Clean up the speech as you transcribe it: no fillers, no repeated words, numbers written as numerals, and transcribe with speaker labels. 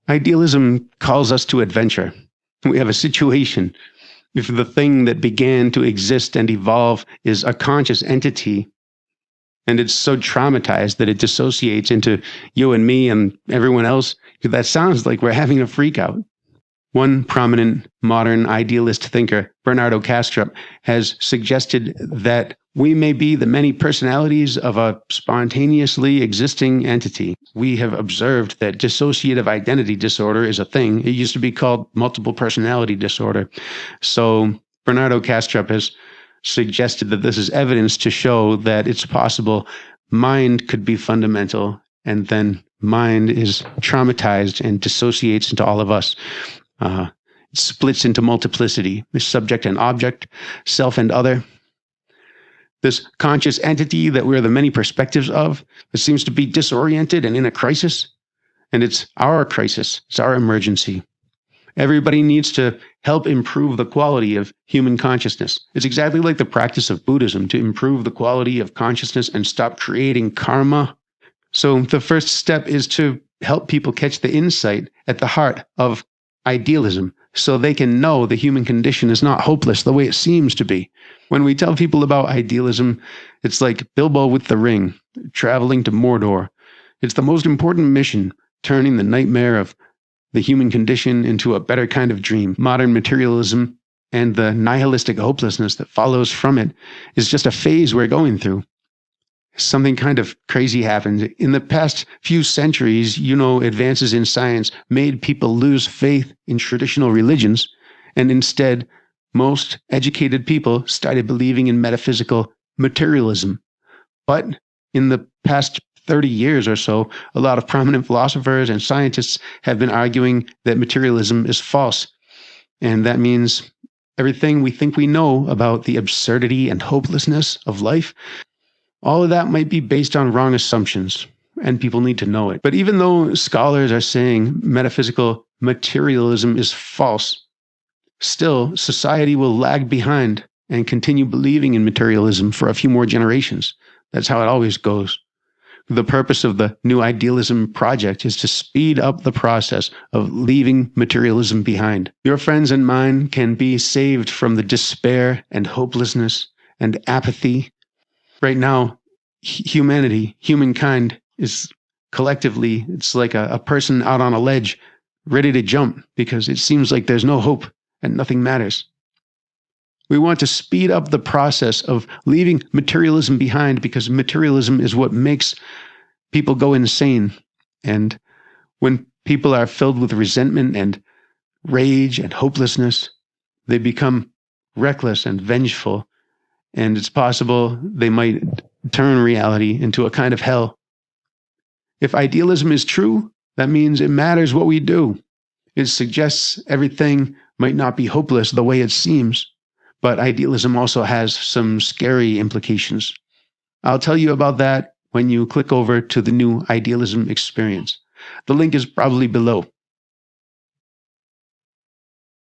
Speaker 1: Idealism calls us to adventure. We have a situation. If the thing that began to exist and evolve is a conscious entity, and it's so traumatized that it dissociates into you and me and everyone else, that sounds like we're having a freak out. One prominent modern idealist thinker, Bernardo Kastrup, has suggested that we may be the many personalities of a spontaneously existing entity. We have observed that dissociative identity disorder is a thing. It used to be called multiple personality disorder. So Bernardo Kastrup has suggested that this is evidence to show that it's possible mind could be fundamental, and then mind is traumatized and dissociates into all of us. It splits into multiplicity, subject and object, self and other. This conscious entity that we're the many perspectives of, it seems to be disoriented and in a crisis. And it's our crisis. It's our emergency. Everybody needs to help improve the quality of human consciousness. It's exactly like the practice of Buddhism, to improve the quality of consciousness and stop creating karma. So the first step is to help people catch the insight at the heart of idealism, so they can know the human condition is not hopeless the way it seems to be. When we tell people about idealism, it's like Bilbo with the ring, traveling to Mordor. It's the most important mission, turning the nightmare of the human condition into a better kind of dream. Modern materialism and the nihilistic hopelessness that follows from it is just a phase we're going through. Something kind of crazy happened. In the past few centuries, advances in science made people lose faith in traditional religions, and instead, most educated people started believing in metaphysical materialism. But in the past 30 years or so, a lot of prominent philosophers and scientists have been arguing that materialism is false. And that means everything we think we know about the absurdity and hopelessness of life, all of that might be based on wrong assumptions, and people need to know it. But even though scholars are saying metaphysical materialism is false, still society will lag behind and continue believing in materialism for a few more generations. That's how it always goes. The purpose of the New Idealism Project is to speed up the process of leaving materialism behind. Your friends and mine can be saved from the despair and hopelessness and apathy. Right now, humankind is collectively, it's like a person out on a ledge, ready to jump because it seems like there's no hope and nothing matters. We want to speed up the process of leaving materialism behind, because materialism is what makes people go insane. And when people are filled with resentment and rage and hopelessness, they become reckless and vengeful. And it's possible they might turn reality into a kind of hell. If idealism is true, that means it matters what we do. It suggests everything might not be hopeless the way it seems, but idealism also has some scary implications. I'll tell you about that when you click over to the New Idealism Experience. The link is probably below.